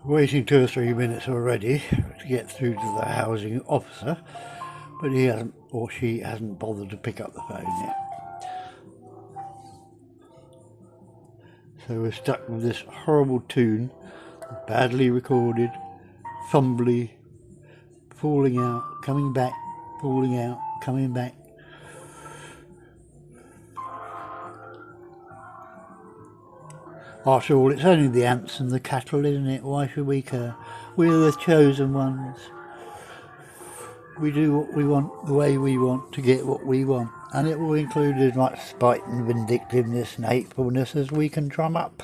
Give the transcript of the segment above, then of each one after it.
Waiting 2 or 3 minutes already to get through to the housing officer, but he hasn't, or she hasn't bothered to pick up the phone yet. So we're stuck with this horrible tune, badly recorded, fumbly, falling out, coming back, falling out, coming back. After all, it's only the ants and the cattle, isn't it? Why should we care? We're the chosen ones. We do what we want, the way we want, to get what we want. And it will include as much spite and vindictiveness and hatefulness as we can drum up.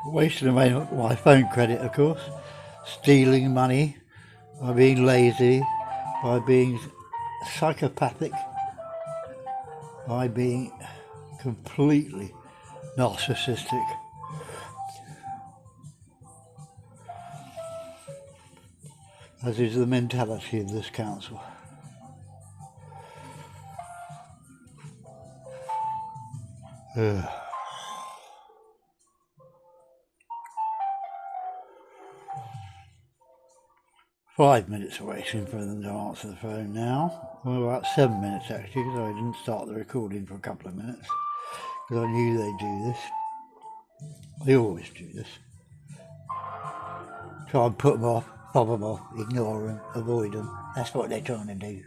Wasting away my phone credit, of course. Stealing money by being lazy, by being psychopathic, by being completely narcissistic. As is the mentality of this council. Ugh. 5 minutes waiting for them to answer the phone now. Well, about 7 minutes actually, because I didn't start the recording for a couple of minutes, because I knew they'd do this. They always do this. Try and put them off, fob them off, ignore them, avoid them. That's what they're trying to do.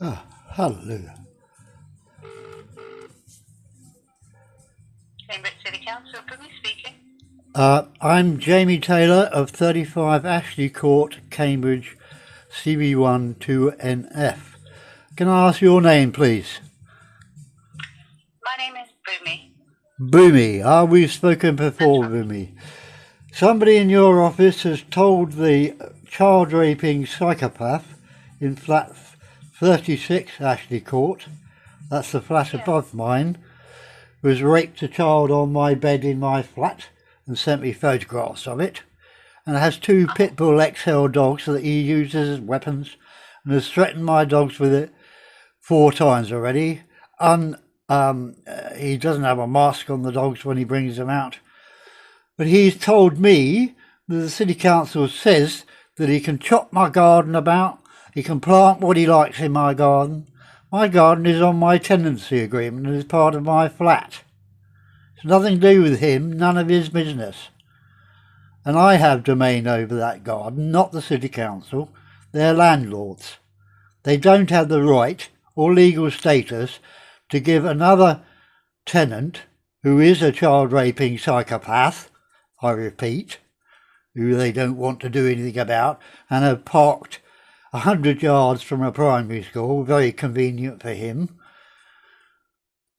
Oh, hallelujah. Cambridge City Council, Boomy speaking. I'm Jamie Taylor of 35 Ashley Court, Cambridge, CB1 2NF. Can I ask your name, please? My name is Boomy. Boomy. We've spoken before, Boomy. Somebody in your office has told the child raping psychopath in flat 36 Ashley Court, that's the flat above mine, was raped a child on my bed in my flat and sent me photographs of it, and has 2 pit bull XL dogs that he uses as weapons and has threatened my dogs with it 4 times already. He doesn't have a mask on the dogs when he brings them out, but he's told me that the City Council says that he can chop my garden about, he can plant what he likes in my garden. My garden is on my tenancy agreement and is part of my flat. It's nothing to do with him, none of his business. And I have domain over that garden, not the City Council. They're landlords. They don't have the right or legal status to give another tenant, who is a child raping psychopath, I repeat, who they don't want to do anything about, and have parked 100 yards from a primary school, very convenient for him.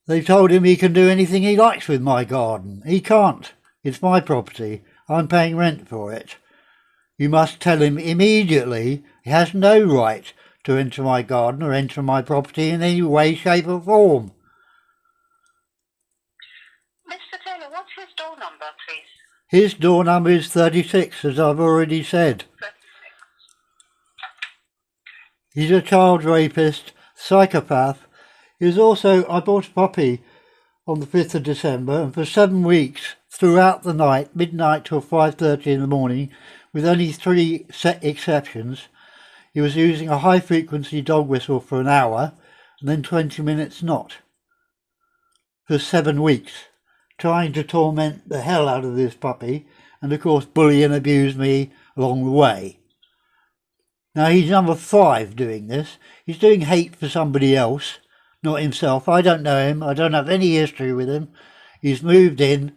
They told him he can do anything he likes with my garden. He can't. It's my property. I'm paying rent for it. You must tell him immediately he has no right to enter my garden or enter my property in any way, shape or form. Mr. Taylor, what's his door number, please? His door number is 36, as I've already said. 36. He's a child rapist, psychopath. I bought a puppy on the 5th of December, and for 7 weeks, throughout the night, midnight till 5:30 in the morning, with only 3 set exceptions, he was using a high-frequency dog whistle for an hour, and then 20 minutes not. For 7 weeks, trying to torment the hell out of this puppy, and of course bully and abuse me along the way. Now he's number 5 doing this. He's doing hate for somebody else, not himself. I don't know him. I don't have any history with him. He's moved in.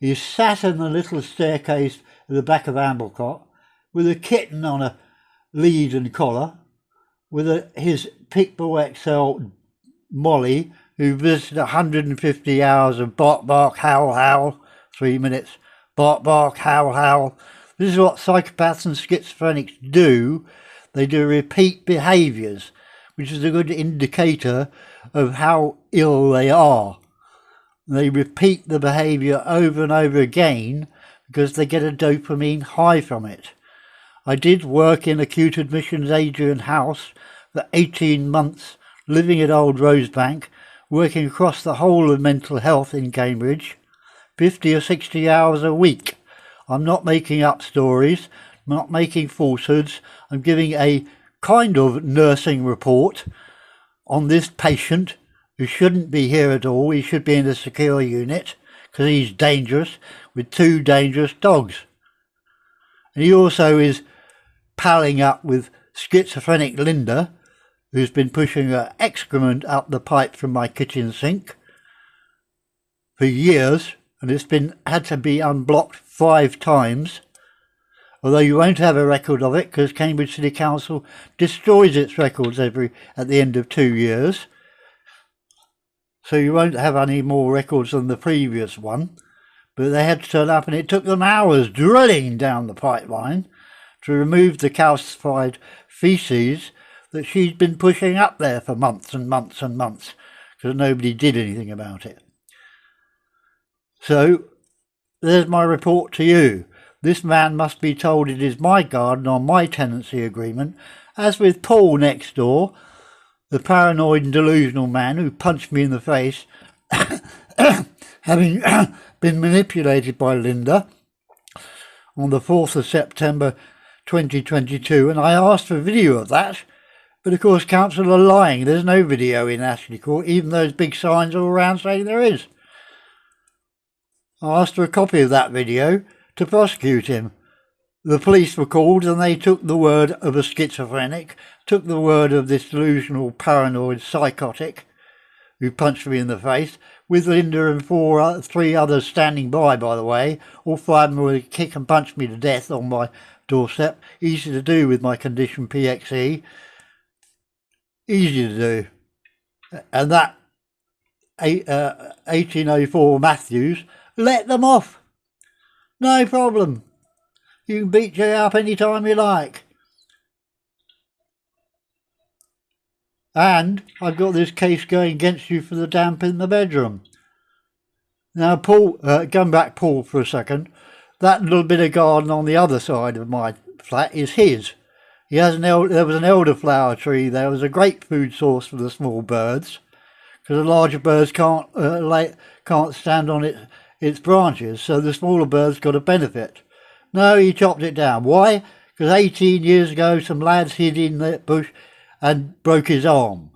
He's sat in the little staircase at the back of Amblecott with a kitten on a lead and collar, with his Pitbull XL Molly, who visited 150 hours of bark, bark, howl, howl, 3 minutes, bark, bark, howl, howl. This is what psychopaths and schizophrenics do. They do repeat behaviours, which is a good indicator of how ill they are. They repeat the behaviour over and over again because they get a dopamine high from it. I did work in acute admissions Adrian House for 18 months, living at Old Rosebank, working across the whole of mental health in Cambridge, 50 or 60 hours a week. I'm not making up stories, not making falsehoods. I'm giving a kind of nursing report on this patient who shouldn't be here at all. He should be in a secure unit because he's dangerous with 2 dangerous dogs. And he also is palling up with schizophrenic Linda, who's been pushing her excrement up the pipe from my kitchen sink for years, and it's been had to be unblocked 5 times. Although you won't have a record of it because Cambridge City Council destroys its records at the end of 2 years. So you won't have any more records than the previous one. But they had to turn up, and it took them hours drilling down the pipeline to remove the calcified faeces that she'd been pushing up there for months and months and months because nobody did anything about it. So there's my report to you. This man must be told it is my garden on my tenancy agreement, as with Paul next door, the paranoid and delusional man who punched me in the face, having been manipulated by Linda on the 4th of September 2022, and I asked for a video of that, but of course council are lying. There's no video in Ashley Court, even though there's big signs all around saying there is. I asked for a copy of that video to prosecute him. The police were called and they took the word of a schizophrenic, took the word of this delusional, paranoid, psychotic who punched me in the face, with Linda and 3 others standing by the way. All 5 of them would kick and punch me to death on my doorstep. Easy to do with my condition PXE. Easy to do. And that 1804 Matthews let them off. No problem. You can beat Jay up any time you like. And I've got this case going against you for the damp in the bedroom. Now, Paul, going back, Paul, for a second, that little bit of garden on the other side of my flat is his. He has there was an elderflower tree. There was a great food source for the small birds, because the larger birds can't stand on its branches, so the smaller birds got a benefit. No, he chopped it down. Why? Because 18 years ago some lads hid in the bush and broke his arm.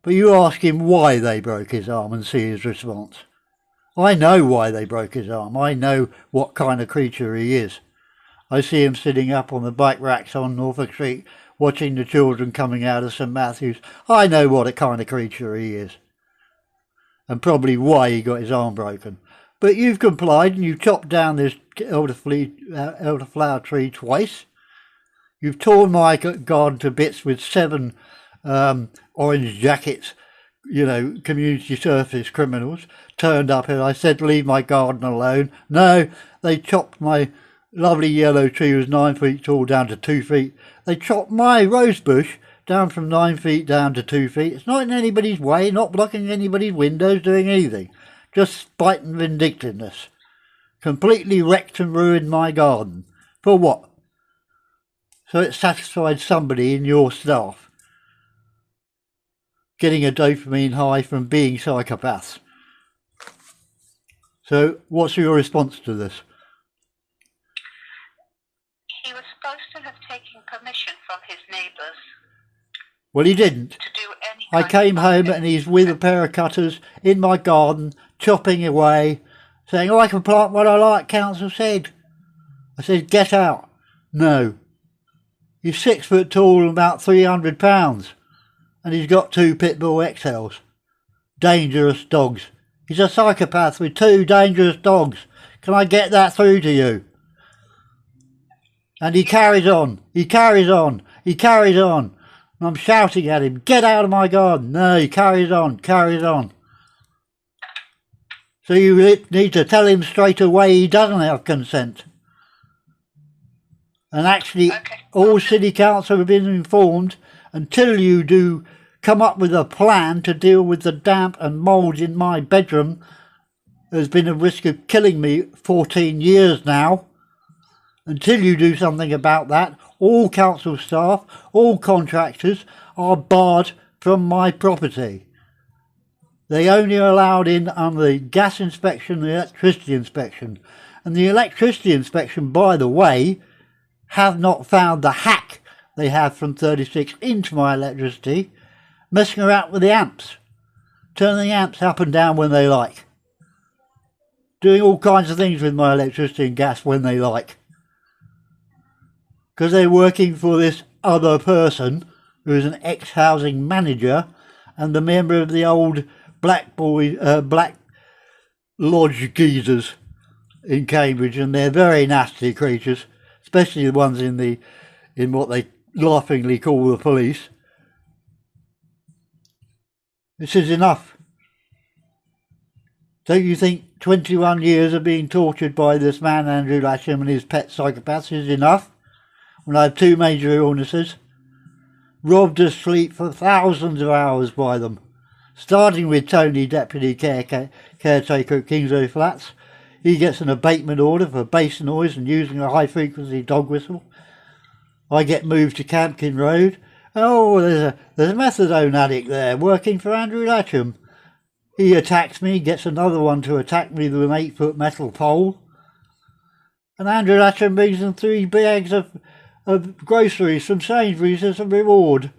But you ask him why they broke his arm and see his response. I know why they broke his arm. I know what kind of creature he is. I see him sitting up on the bike racks on Norfolk Street watching the children coming out of St Matthew's. I know what a kind of creature he is. And probably why he got his arm broken. But you've complied and you've chopped down this elderflower tree twice. You've torn my garden to bits with 7 orange jackets, community service criminals turned up, and I said leave my garden alone. No, they chopped my lovely yellow tree, was 9 feet tall, down to 2 feet. They chopped my rose bush down from 9 feet down to 2 feet. It's not in anybody's way, not blocking anybody's windows, doing anything. Just spite and vindictiveness. Completely wrecked and ruined my garden. For what? So it satisfied somebody in your staff getting a dopamine high from being psychopaths. So what's your response to this? He was supposed to have taken permission from his neighbours. Well, he didn't. To do any I came home and he's with a pair of cutters in my garden, chopping away, saying, I can plant what I like, council said. I said, get out. No. He's 6 foot tall and about 300 pounds. And he's got 2 pit bull XLs. Dangerous dogs. He's a psychopath with 2 dangerous dogs. Can I get that through to you? And he carries on. He carries on. He carries on. And I'm shouting at him, get out of my garden. No, he carries on, carries on. So you need to tell him straight away he doesn't have consent. And actually, all city council have been informed, until you do come up with a plan to deal with the damp and mould in my bedroom, there's been a risk of killing me 14 years now. Until you do something about that, all council staff, all contractors are barred from my property. They only are allowed in under the gas inspection and the electricity inspection. And the electricity inspection, by the way, have not found the hack they have from 36 into my electricity, messing around with the amps, turning the amps up and down when they like, doing all kinds of things with my electricity and gas when they like. because they're working for this other person who's an ex-housing manager and a member of the old Black Lodge geezers in Cambridge, and they're very nasty creatures, especially the ones in what they laughingly call the police. This is enough. Don't you think 21 years of being tortured by this man Andrew Latcham and his pet psychopaths is enough? When I have 2 major illnesses, robbed of sleep for thousands of hours by them, starting with Tony, deputy caretaker at Kingsway Flats. He gets an abatement order for bass noise and using a high-frequency dog whistle. I get moved to Campkin Road. Oh, there's a methadone addict there working for Andrew Latcham. He attacks me, gets another one to attack me with an 8-foot metal pole. And Andrew Latcham brings them 3 bags of groceries from Sainsbury's as a reward.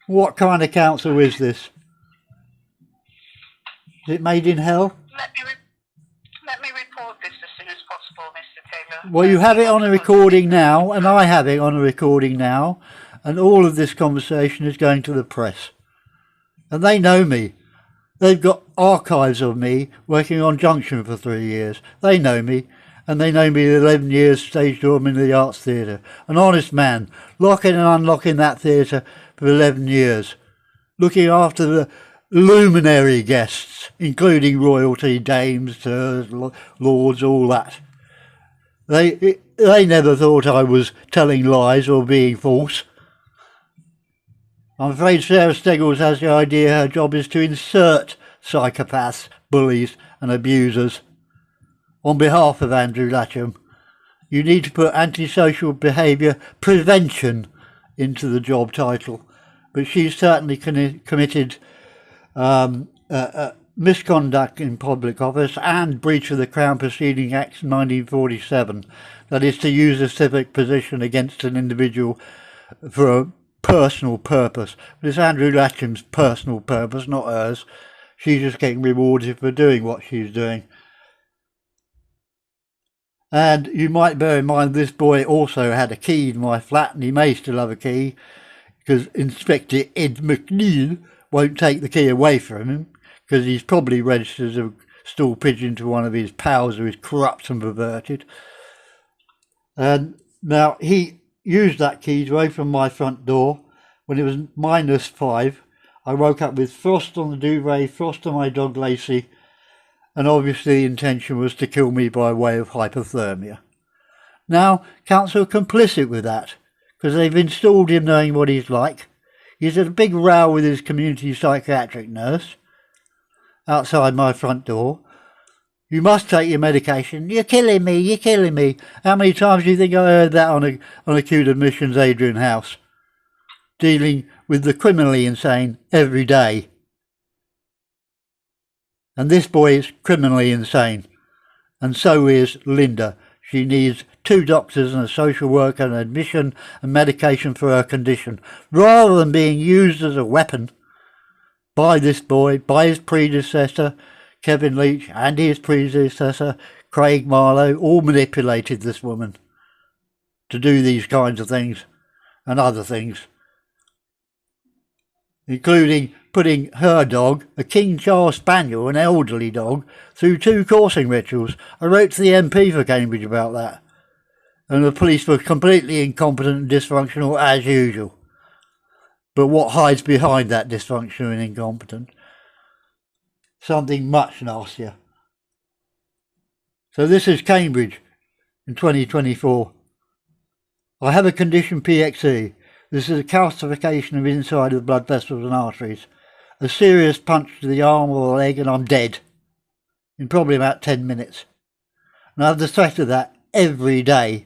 What kind of council is this? Is it made in hell? Let me report this as soon as possible, Mr. Taylor. Well, you have it on a recording now, and I have it on a recording now, and all of this conversation is going to the press. And they know me. They've got archives of me working on Junction for 3 years. They know me, and they know me 11 years stage doorman in the Arts Theatre. An honest man, locking and unlocking that theatre for 11 years, looking after the luminary guests, including royalty, dames, sirs, lords, all that. They never thought I was telling lies or being false. I'm afraid Sarah Steggles has the idea her job is to insert psychopaths, bullies and abusers. On behalf of Andrew Latcham, you need to put antisocial behaviour prevention into the job title. But she's certainly committed misconduct in public office and breach of the Crown Proceeding Act 1947. That is to use a civic position against an individual for a personal purpose. But it's Andrew Latcham's personal purpose, not hers. She's just getting rewarded for doing what she's doing. And you might bear in mind this boy also had a key in my flat, and he may still have a key, because Inspector Ed McNeil won't take the key away from him, because he's probably registered as a stool pigeon to one of his pals who is corrupt and perverted. And now he used that key to open my front door when it was -5. I woke up with frost on the duvet, frost on my dog Lacey, and obviously the intention was to kill me by way of hypothermia. Now, council are complicit with that, because they've installed him knowing what he's like. He's had a big row with his community psychiatric nurse outside my front door. You must take your medication. You're killing me, you're killing me. How many times do you think I heard that on Acute Admissions Adrian House? Dealing with the criminally insane every day. And this boy is criminally insane. And so is Linda. She needs 2 doctors and a social worker and admission and medication for her condition, rather than being used as a weapon by this boy, by his predecessor, Kevin Leach, and his predecessor, Craig Marlowe. All manipulated this woman to do these kinds of things and other things, including putting her dog, a King Charles Spaniel, an elderly dog, through 2 coursing rituals. I wrote to the MP for Cambridge about that. And the police were completely incompetent and dysfunctional as usual. But what hides behind that dysfunction and incompetent? Something much nastier. So this is Cambridge in 2024. I have a condition PXE. This is a calcification of inside of the blood vessels and arteries. A serious punch to the arm or the leg and I'm dead in probably about 10 minutes. And I have the threat of that every day.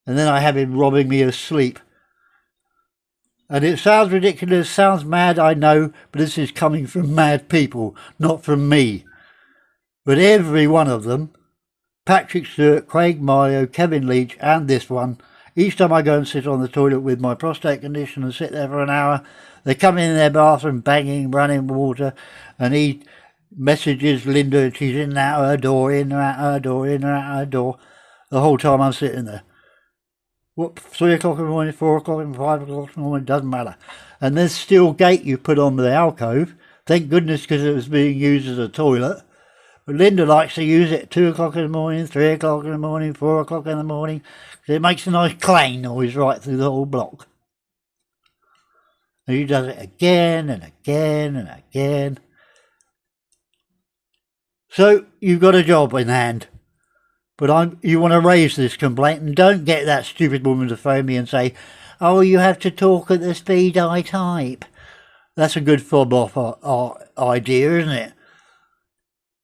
And then I have him robbing me of sleep. And it sounds ridiculous, sounds mad, I know, but this is coming from mad people, not from me. But every one of them, Patrick Stewart, Craig Mario, Kevin Leach, and this one, each time I go and sit on the toilet with my prostate condition and sit there for an hour, they come in their bathroom banging, running water, and he messages Linda, she's in and out her door, in and out her door, in and out her door, the whole time I'm sitting there. What, 3 o'clock in the morning, 4 o'clock, 5 o'clock in the morning, doesn't matter. And there's steel gate you put on the alcove. Thank goodness, because it was being used as a toilet. But Linda likes to use it at 2 o'clock in the morning, 3 o'clock in the morning, 4 o'clock in the morning, because it makes a nice clang noise right through the whole block. And he does it again and again and again. So you've got a job in hand. But you want to raise this complaint, and don't get that stupid woman to phone me and say, oh, you have to talk at the speed I type. That's a good fob off idea, isn't it?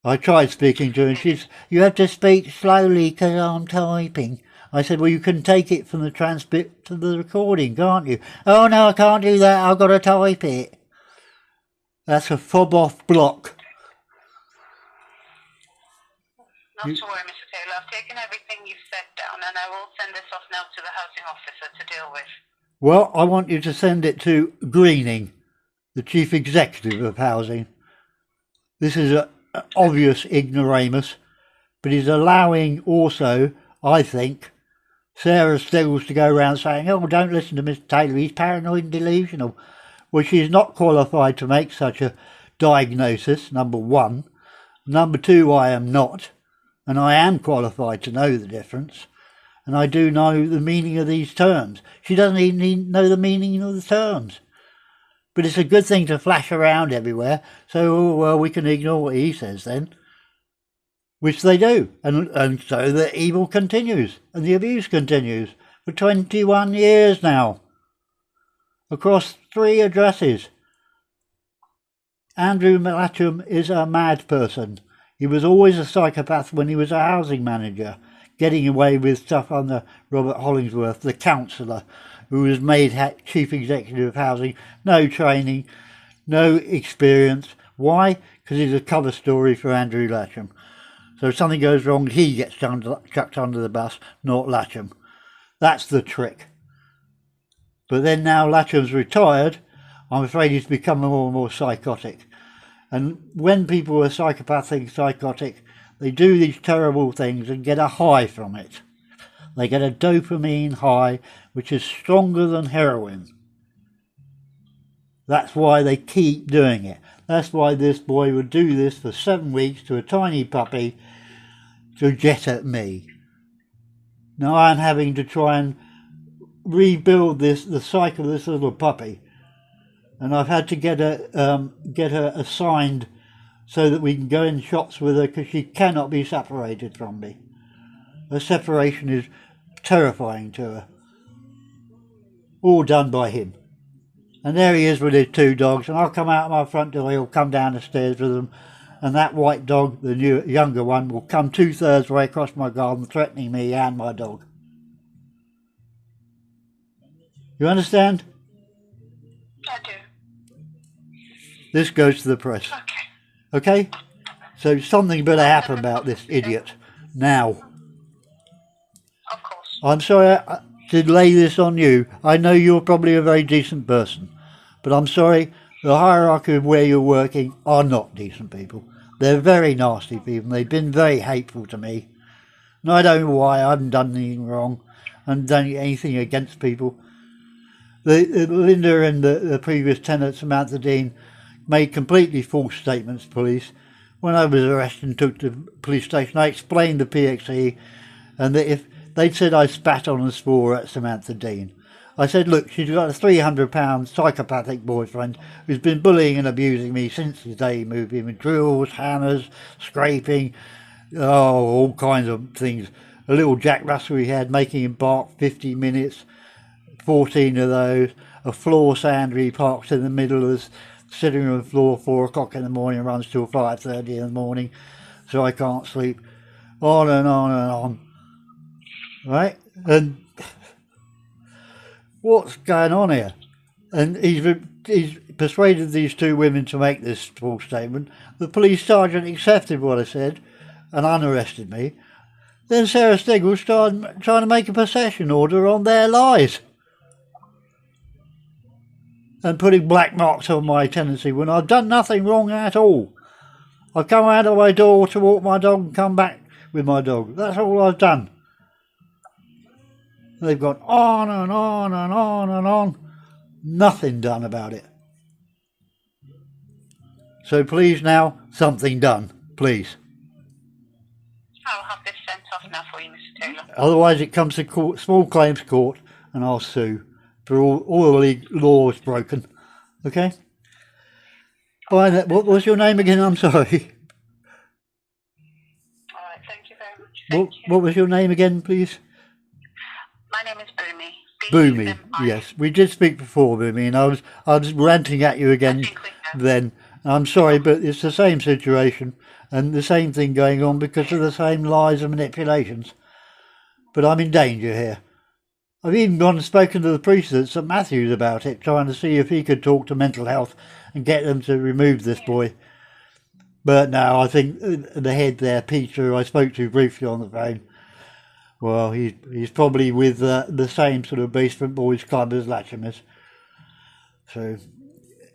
I tried speaking to her, and she's, you have to speak slowly because I'm typing. I said, well, you can take it from the transcript to the recording, can't you? Oh, no, I can't do that. I've got to type it. That's a fob off block. Not to worry, Mr. Taylor. I've taken everything you've said down, and I will send this off now to the housing officer to deal with. Well, I want you to send it to Greening, the chief executive of housing. This is an obvious ignoramus, but he's allowing also, I think, Sarah Steggles to go around saying, oh, don't listen to Mr. Taylor, he's paranoid and delusional. Well, she's not qualified to make such a diagnosis, number one. Number two, I am not. And I am qualified to know the difference. And I do know the meaning of these terms. She doesn't even know the meaning of the terms. But it's a good thing to flash around everywhere. So, oh, well, we can ignore what he says then. Which they do. And so the evil continues. And the abuse continues. For 21 years now. Across 3 addresses. Andrew Latcham is a mad person. He was always a psychopath when he was a housing manager, getting away with stuff under Robert Hollingsworth, the councillor, who was made chief executive of housing. No training, no experience. Why? Because he's a cover story for Andrew Latcham. So if something goes wrong, he gets chucked under the bus, not Latcham. That's the trick. But then now Latcham's retired, I'm afraid he's become more and more psychotic. And when people are psychotic, they do these terrible things and get a high from it. They get a dopamine high, which is stronger than heroin. That's why they keep doing it. That's why this boy would do this for 7 weeks to a tiny puppy to get at me. Now I'm having to try and rebuild the psyche of this little puppy. And I've had to get her assigned so that we can go in shops with her, because she cannot be separated from me. Her separation is terrifying to her. All done by him. And there he is with his 2 dogs, and I'll come out my front door, he'll come down the stairs with them, and that white dog, the younger one, will come 2/3 way across my garden, threatening me and my dog. You understand? I do. This goes to the press. Okay. Okay? So something better happen about this idiot now. Of course. I'm sorry to lay this on you. I know you're probably a very decent person. But I'm sorry, the hierarchy of where you're working are not decent people. They're very nasty people. They've been very hateful to me. And I don't know why. I haven't done anything wrong. I haven't done anything against people. Linda and the previous tenant, Samantha Dean, made completely false statements to police. When I was arrested and took to the police station, I explained the PXE, and that if they'd said I spat on and swore at Samantha Dean. I said, look, she's got a £300 psychopathic boyfriend who's been bullying and abusing me since the day he moved in, with drills, hammers, scraping, all kinds of things. A little Jack Russell he had, making him bark 50 minutes, 14 of those. A floor sander he parks in the middle of the sitting room floor, 4 o'clock in the morning, runs till 5:30 in the morning, so I can't sleep. On and on and on. Right? And what's going on here? And he's persuaded these 2 women to make this false statement. The police sergeant accepted what I said and unarrested me. Then Sarah Steggles started trying to make a possession order on their lies and putting black marks on my tenancy when I've done nothing wrong at all. I've come out of my door to walk my dog and come back with my dog. That's all I've done. They've gone on and on and on and on. Nothing done about it. So please now, something done. Please. I'll have this sent off now for you, Mr. Taylor. Otherwise it comes to court, small claims court, and I'll sue for all the laws broken. Okay? Bye. What was your name again? I'm sorry. All right, thank you very much. Thank you. What was your name again, please? My name is Boomy. Boomy. B-U-M-I. Yes, we did speak before, Boomy, and I was ranting at you again I think we have. then. I'm sorry, but it's the same situation and the same thing going on because of the same lies and manipulations. But I'm in danger here. I've even gone and spoken to the priest at St Matthew's about it, trying to see if he could talk to mental health and get them to remove this boy. But now I think the head there, Peter, who I spoke to briefly on the phone, well, he's probably with the same sort of basement boys club as Latcham is. So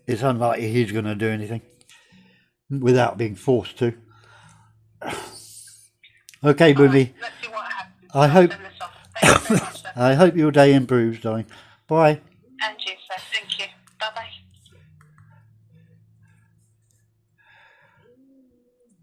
it's unlikely he's going to do anything without being forced to. Okay, Boomy. Let's see what happens. I hope Send this off. Thank you very much, sir. I hope your day improves, darling. Bye. And you.